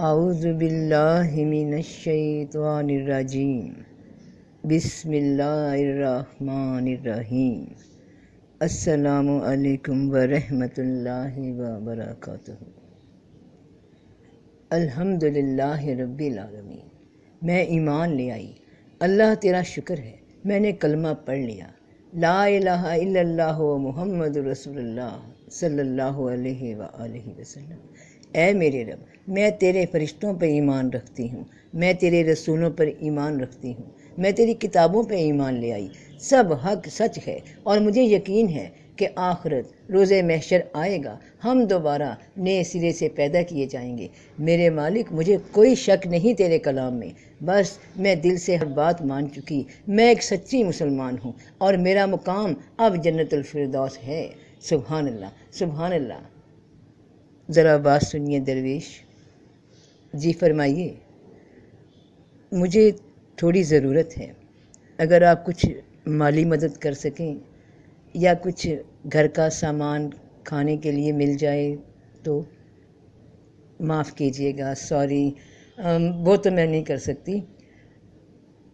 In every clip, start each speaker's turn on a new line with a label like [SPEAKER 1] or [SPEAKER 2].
[SPEAKER 1] اعوذ باللہ من الشیطان الرجیم بسم اللہ الرحمن الرحیم السلام علیکم ورحمۃ اللہ وبرکاتہ۔ الحمدللہ رب العالمین۔ میں ایمان لے آئی، اللہ تیرا شکر ہے، میں نے کلمہ پڑھ لیا، لا الہ الا اللہ محمد رسول اللہ صلی اللہ علیہ وآلہ وسلم۔ اے میرے رب، میں تیرے فرشتوں پہ ایمان رکھتی ہوں، میں تیرے رسولوں پر ایمان رکھتی ہوں، میں تیری کتابوں پہ ایمان لے آئی، سب حق سچ ہے، اور مجھے یقین ہے کہ آخرت روز محشر آئے گا، ہم دوبارہ نئے سرے سے پیدا کیے جائیں گے۔ میرے مالک، مجھے کوئی شک نہیں تیرے کلام میں، بس میں دل سے ہر بات مان چکی، میں ایک سچی مسلمان ہوں، اور میرا مقام اب جنت الفردوس ہے۔ سبحان اللہ، سبحان اللہ۔ ذرا بات سنیے درویش جی، فرمائیے۔ مجھے تھوڑی ضرورت ہے، اگر آپ کچھ مالی مدد کر سکیں یا کچھ گھر کا سامان کھانے کے لیے مل جائے تو معاف کیجیے گا، سوری، وہ تو میں نہیں کر سکتی۔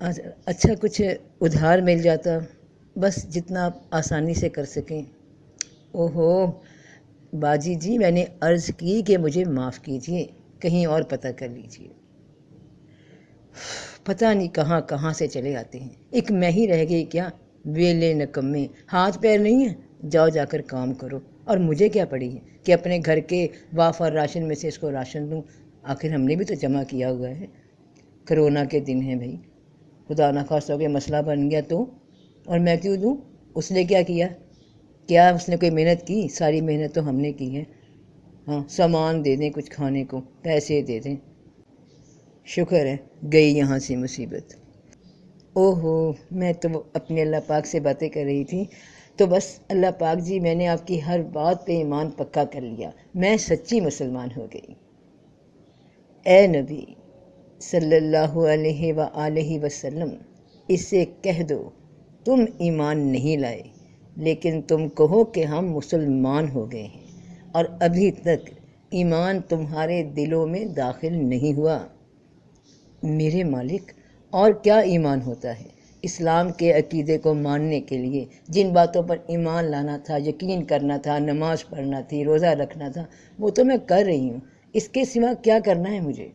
[SPEAKER 1] اچھا کچھ ادھار مل جاتا، بس جتنا آپ آسانی سے کر سکیں۔ اوہو باجی جی، میں نے عرض کی کہ مجھے معاف کیجیے، کہیں اور پتہ کر لیجیے۔ پتہ نہیں کہاں کہاں سے چلے آتے ہیں، ایک میں ہی رہ گئی کیا؟ ویلے نکمے، ہاتھ پیر نہیں ہیں، جاؤ جا کر کام کرو، اور مجھے کیا پڑی ہے کہ اپنے گھر کے وافر راشن میں سے اس کو راشن دوں؟ آخر ہم نے بھی تو جمع کیا ہوا ہے۔ کرونا کے دن ہیں بھائی، خدا نخواستہ کہ مسئلہ بن گیا تو، اور میں کیوں دوں؟ اس نے کیا کیا؟ کیا اس نے کوئی محنت کی؟ ساری محنت تو ہم نے کی ہے۔ ہاں، سامان دے دیں، کچھ کھانے کو پیسے دے دیں، شکر ہے گئی یہاں سے مصیبت۔ اوہو، میں تو اپنے اللہ پاک سے باتیں کر رہی تھی، تو بس اللہ پاک جی، میں نے آپ کی ہر بات پہ ایمان پکا کر لیا، میں سچی مسلمان ہو گئی۔ اے نبی صلی اللہ علیہ وآلہ وسلم، اس سے کہہ دو تم ایمان نہیں لائے، لیکن تم کہو کہ ہم مسلمان ہو گئے ہیں، اور ابھی تک ایمان تمہارے دلوں میں داخل نہیں ہوا۔ میرے مالک، اور کیا ایمان ہوتا ہے؟ اسلام کے عقیدے کو ماننے کے لیے جن باتوں پر ایمان لانا تھا، یقین کرنا تھا، نماز پڑھنا تھی، روزہ رکھنا تھا، وہ تو میں کر رہی ہوں، اس کے سوا کیا کرنا ہے مجھے؟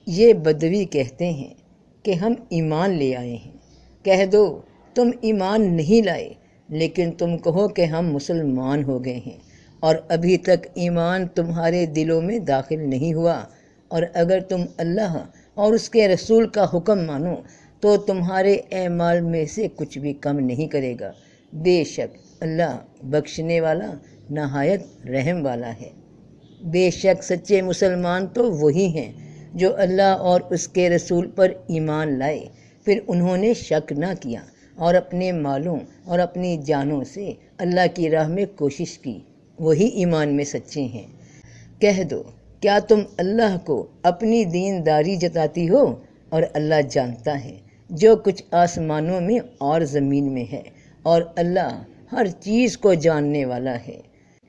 [SPEAKER 1] یہ بدوی کہتے ہیں کہ ہم ایمان لے آئے ہیں، کہہ دو تم ایمان نہیں لائے، لیکن تم کہو کہ ہم مسلمان ہو گئے ہیں، اور ابھی تک ایمان تمہارے دلوں میں داخل نہیں ہوا، اور اگر تم اللہ اور اس کے رسول کا حکم مانو تو تمہارے اعمال میں سے کچھ بھی کم نہیں کرے گا۔ بے شک اللہ بخشنے والا نہایت رحم والا ہے۔ بے شک سچے مسلمان تو وہی ہیں جو اللہ اور اس کے رسول پر ایمان لائے، پھر انہوں نے شک نہ کیا، اور اپنے مالوں اور اپنی جانوں سے اللہ کی راہ میں کوشش کی، وہی ایمان میں سچے ہیں۔ کہہ دو کیا تم اللہ کو اپنی دینداری جتاتی ہو؟ اور اللہ جانتا ہے جو کچھ آسمانوں میں اور زمین میں ہے، اور اللہ ہر چیز کو جاننے والا ہے۔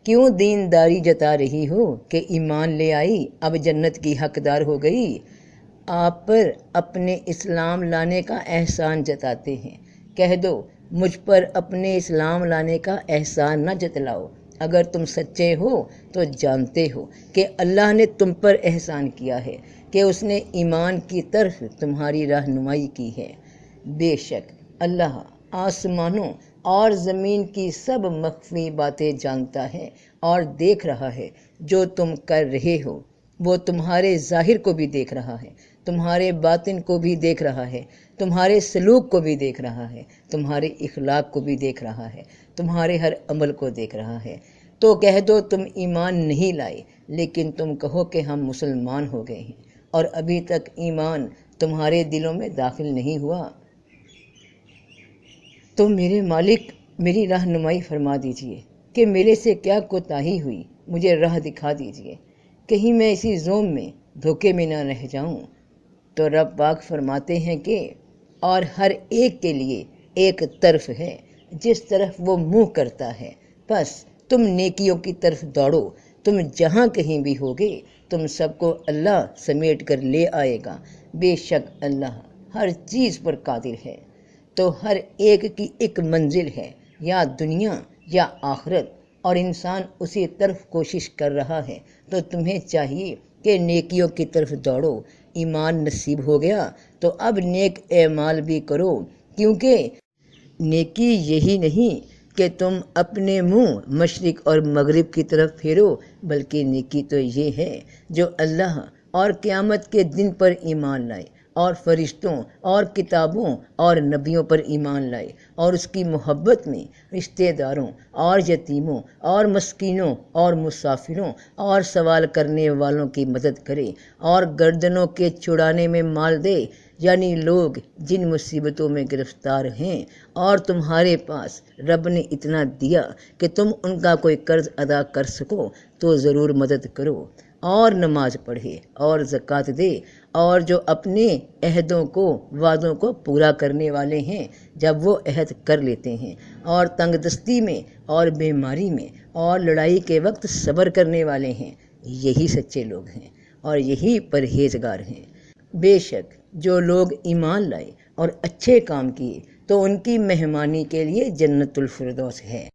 [SPEAKER 1] کیوں دینداری جتا رہی ہو کہ ایمان لے آئی، اب جنت کی حقدار ہو گئی؟ آپ پر اپنے اسلام لانے کا احسان جتاتے ہیں، کہہ دو مجھ پر اپنے اسلام لانے کا احسان نہ جتلاؤ، اگر تم سچے ہو تو جانتے ہو کہ اللہ نے تم پر احسان کیا ہے کہ اس نے ایمان کی طرف تمہاری رہنمائی کی ہے۔ بے شک اللہ آسمانوں اور زمین کی سب مخفی باتیں جانتا ہے اور دیکھ رہا ہے جو تم کر رہے ہو، وہ تمہارے ظاہر کو بھی دیکھ رہا ہے، تمہارے باطن کو بھی دیکھ رہا ہے، تمہارے سلوک کو بھی دیکھ رہا ہے، تمہارے اخلاق کو بھی دیکھ رہا ہے، تمہارے ہر عمل کو دیکھ رہا ہے۔ تو کہہ دو تم ایمان نہیں لائے، لیکن تم کہو کہ ہم مسلمان ہو گئے ہیں، اور ابھی تک ایمان تمہارے دلوں میں داخل نہیں ہوا۔ تو میرے مالک میری رہنمائی فرما دیجئے کہ میرے سے کیا کوتاہی ہوئی، مجھے راہ دکھا دیجئے، کہیں میں اسی زوم میں دھوکے میں نہ رہ جاؤں۔ تو رب پاک فرماتے ہیں کہ اور ہر ایک کے لیے ایک طرف ہے جس طرف وہ منہ کرتا ہے، بس تم نیکیوں کی طرف دوڑو، تم جہاں کہیں بھی ہوگے تم سب کو اللہ سمیٹ کر لے آئے گا۔ بے شک اللہ ہر چیز پر قادر ہے۔ تو ہر ایک کی ایک منزل ہے، یا دنیا یا آخرت، اور انسان اسی طرف کوشش کر رہا ہے۔ تو تمہیں چاہیے کہ نیکیوں کی طرف دوڑو۔ ایمان نصیب ہو گیا تو اب نیک اعمال بھی کرو، کیونکہ نیکی یہی نہیں کہ تم اپنے منہ مشرق اور مغرب کی طرف پھیرو، بلکہ نیکی تو یہ ہے جو اللہ اور قیامت کے دن پر ایمان لائے، اور فرشتوں اور کتابوں اور نبیوں پر ایمان لائے، اور اس کی محبت میں رشتہ داروں اور یتیموں اور مسکینوں اور مسافروں اور سوال کرنے والوں کی مدد کرے، اور گردنوں کے چھڑانے میں مال دے، یعنی لوگ جن مصیبتوں میں گرفتار ہیں اور تمہارے پاس رب نے اتنا دیا کہ تم ان کا کوئی قرض ادا کر سکو تو ضرور مدد کرو، اور نماز پڑھے اور زکوٰۃ دے، اور جو اپنے عہدوں کو وعدوں کو پورا کرنے والے ہیں جب وہ عہد کر لیتے ہیں، اور تنگ دستی میں اور بیماری میں اور لڑائی کے وقت صبر کرنے والے ہیں، یہی سچے لوگ ہیں اور یہی پرہیزگار ہیں۔ بے شک جو لوگ ایمان لائے اور اچھے کام کیے تو ان کی مہمانی کے لیے جنت الفردوس ہے،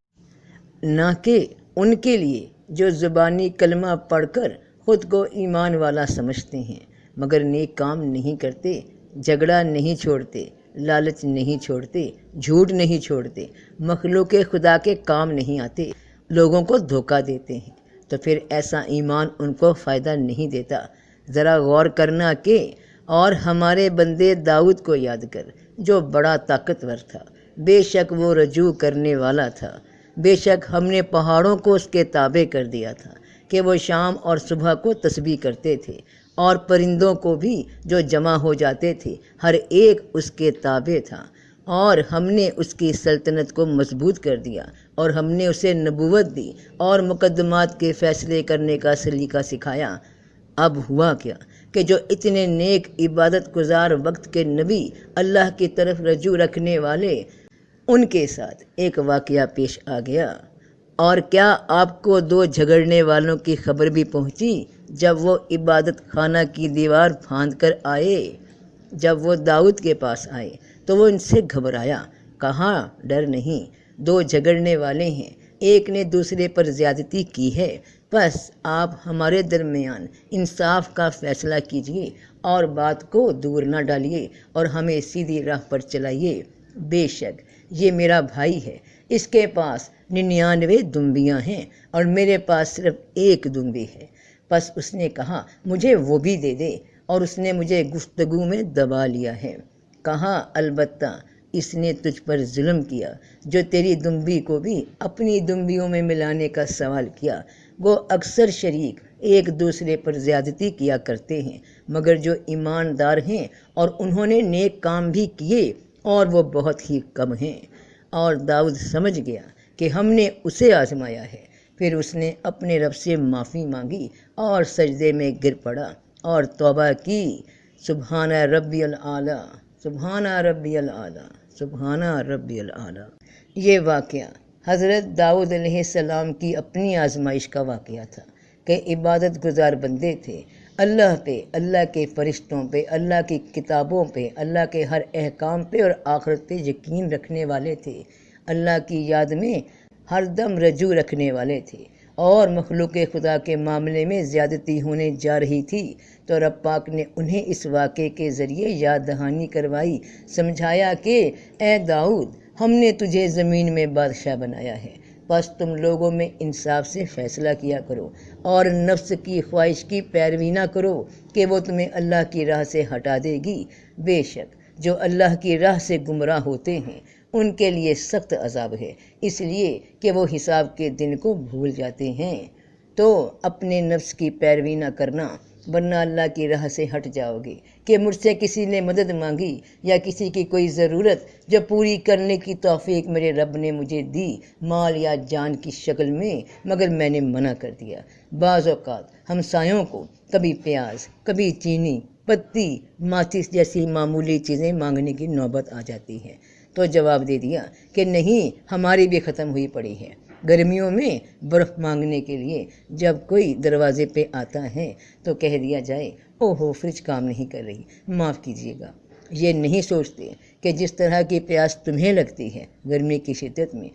[SPEAKER 1] نہ کہ ان کے لیے جو زبانی کلمہ پڑھ کر خود کو ایمان والا سمجھتے ہیں مگر نیک کام نہیں کرتے، جھگڑا نہیں چھوڑتے، لالچ نہیں چھوڑتے، جھوٹ نہیں چھوڑتے، مخلوق خدا کے کام نہیں آتے، لوگوں کو دھوکہ دیتے ہیں، تو پھر ایسا ایمان ان کو فائدہ نہیں دیتا۔ ذرا غور کرنا کہ اور ہمارے بندے داؤد کو یاد کر جو بڑا طاقتور تھا، بے شک وہ رجوع کرنے والا تھا۔ بے شک ہم نے پہاڑوں کو اس کے تابع کر دیا تھا کہ وہ شام اور صبح کو تسبیح کرتے تھے، اور پرندوں کو بھی جو جمع ہو جاتے تھے ہر ایک اس کے تابع تھا، اور ہم نے اس کی سلطنت کو مضبوط کر دیا، اور ہم نے اسے نبوت دی اور مقدمات کے فیصلے کرنے کا سلیقہ سکھایا۔ اب ہوا کیا کہ جو اتنے نیک عبادت گزار وقت کے نبی، اللہ کی طرف رجوع رکھنے والے، ان کے ساتھ ایک واقعہ پیش آ گیا۔ اور کیا آپ کو دو جھگڑنے والوں کی خبر بھی پہنچی جب وہ عبادت خانہ کی دیوار پھاند کر آئے؟ جب وہ داؤد کے پاس آئے تو وہ ان سے گھبرایا، کہا ڈر نہیں، دو جھگڑنے والے ہیں، ایک نے دوسرے پر زیادتی کی ہے، بس آپ ہمارے درمیان انصاف کا فیصلہ کیجیے اور بات کو دور نہ ڈالیے اور ہمیں سیدھی راہ پر چلائیے۔ بے شک یہ میرا بھائی ہے، اس کے پاس 99 دمبیاں ہیں اور میرے پاس صرف ایک دمبی ہے۔ بس اس نے کہا مجھے وہ بھی دے دے، اور اس نے مجھے گفتگو میں دبا لیا ہے۔ کہا البتہ اس نے تجھ پر ظلم کیا جو تیری دمبی کو بھی اپنی دمبیوں میں ملانے کا سوال کیا۔ وہ اکثر شریک ایک دوسرے پر زیادتی کیا کرتے ہیں، مگر جو ایماندار ہیں اور انہوں نے نیک کام بھی کیے اور وہ بہت ہی کم ہیں۔ اور داؤد سمجھ گیا کہ ہم نے اسے آزمایا ہے، پھر اس نے اپنے رب سے معافی مانگی اور سجدے میں گر پڑا اور توبہ کی، سبحان ربی العالی، سبحان ربی العالی، سبحان ربی العالی۔ یہ واقعہ حضرت داؤد علیہ السلام کی اپنی آزمائش کا واقعہ تھا کہ عبادت گزار بندے تھے، اللہ پہ، اللہ کے فرشتوں پہ، اللہ کی کتابوں پہ، اللہ کے ہر احکام پہ اور آخرت پہ یقین رکھنے والے تھے، اللہ کی یاد میں ہر دم رجوع رکھنے والے تھے، اور مخلوق خدا کے معاملے میں زیادتی ہونے جا رہی تھی تو رب پاک نے انہیں اس واقعے کے ذریعے یاد دہانی کروائی، سمجھایا کہ اے داؤد ہم نے تجھے زمین میں بادشاہ بنایا ہے، بس تم لوگوں میں انصاف سے فیصلہ کیا کرو اور نفس کی خواہش کی پیروی نہ کرو کہ وہ تمہیں اللہ کی راہ سے ہٹا دے گی۔ بے شک جو اللہ کی راہ سے گمراہ ہوتے ہیں ان کے لیے سخت عذاب ہے، اس لیے کہ وہ حساب کے دن کو بھول جاتے ہیں۔ تو اپنے نفس کی پیروی نہ کرنا ورنہ اللہ کی راہ سے ہٹ جاؤ گے کہ مجھ سے کسی نے مدد مانگی یا کسی کی کوئی ضرورت جو پوری کرنے کی توفیق میرے رب نے مجھے دی مال یا جان کی شکل میں، مگر میں نے منع کر دیا۔ بعض اوقات ہمسایوں کو کبھی پیاز، کبھی چینی، پتی، ماچس جیسی معمولی چیزیں مانگنے کی نوبت آ جاتی ہے تو جواب دے دیا کہ نہیں ہماری بھی ختم ہوئی پڑی ہے، گرمیوں میں برف مانگنے کے لیے جب کوئی دروازے پہ آتا ہے تو کہہ دیا جائے اوہو فریج کام نہیں کر رہی، معاف کیجیے گا۔ یہ نہیں سوچتے کہ جس طرح کی پیاس تمہیں لگتی ہے گرمی کی شدت میں،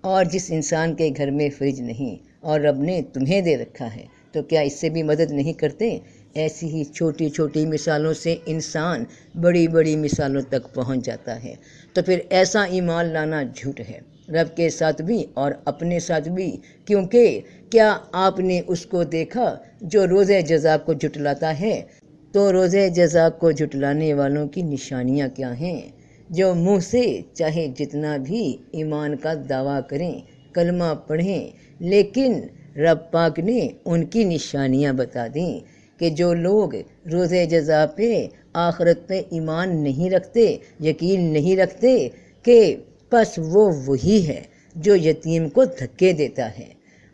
[SPEAKER 1] اور جس انسان کے گھر میں فریج نہیں اور رب نے تمہیں دے رکھا ہے، تو کیا اس سے بھی مدد نہیں کرتے؟ ایسی ہی چھوٹی چھوٹی مثالوں سے انسان بڑی بڑی مثالوں تک پہنچ جاتا ہے۔ تو پھر ایسا ایمان لانا جھوٹ ہے، رب کے ساتھ بھی اور اپنے ساتھ بھی، کیونکہ کیا آپ نے اس کو دیکھا جو روز جزا کو جھٹلاتا ہے؟ تو روز جزا کو جھٹلانے والوں کی نشانیاں کیا ہیں؟ جو منہ سے چاہے جتنا بھی ایمان کا دعویٰ کریں، کلمہ پڑھیں، لیکن رب پاک نے ان کی نشانیاں بتا دیں کہ جو لوگ روز جزا پہ، آخرت پہ ایمان نہیں رکھتے، یقین نہیں رکھتے، کہ پس وہ وہی ہے جو یتیم کو دھکے دیتا ہے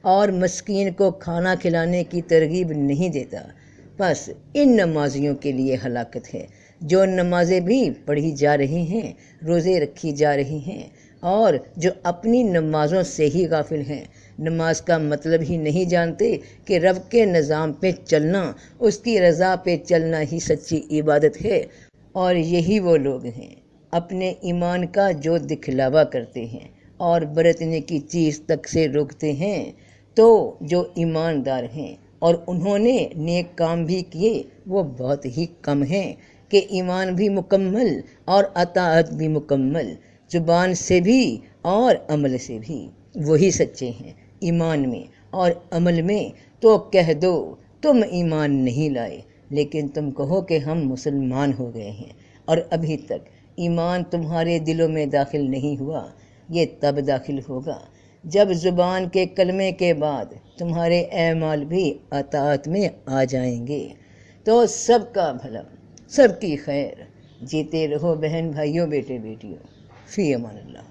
[SPEAKER 1] اور مسکین کو کھانا کھلانے کی ترغیب نہیں دیتا، پس ان نمازیوں کے لیے ہلاکت ہے جو نمازیں بھی پڑھی جا رہی ہیں، روزے رکھی جا رہی ہیں، اور جو اپنی نمازوں سے ہی غافل ہیں، نماز کا مطلب ہی نہیں جانتے کہ رب کے نظام پہ چلنا، اس کی رضا پہ چلنا ہی سچی عبادت ہے۔ اور یہی وہ لوگ ہیں اپنے ایمان کا جو دکھلاوا کرتے ہیں اور برتنے کی چیز تک سے روکتے ہیں، تو جو ایماندار ہیں اور انہوں نے نیک کام بھی کیے وہ بہت ہی کم ہیں کہ ایمان بھی مکمل اور اطاعت بھی مکمل، زبان سے بھی اور عمل سے بھی، وہی سچے ہیں ایمان میں اور عمل میں۔ تو کہہ دو تم ایمان نہیں لائے، لیکن تم کہو کہ ہم مسلمان ہو گئے ہیں، اور ابھی تک ایمان تمہارے دلوں میں داخل نہیں ہوا۔ یہ تب داخل ہوگا جب زبان کے کلمے کے بعد تمہارے اعمال بھی اطاعت میں آ جائیں گے۔ تو سب کا بھلا، سب کی خیر، جیتے رہو بہن بھائیوں، بیٹے بیٹیوں، فی امان اللہ۔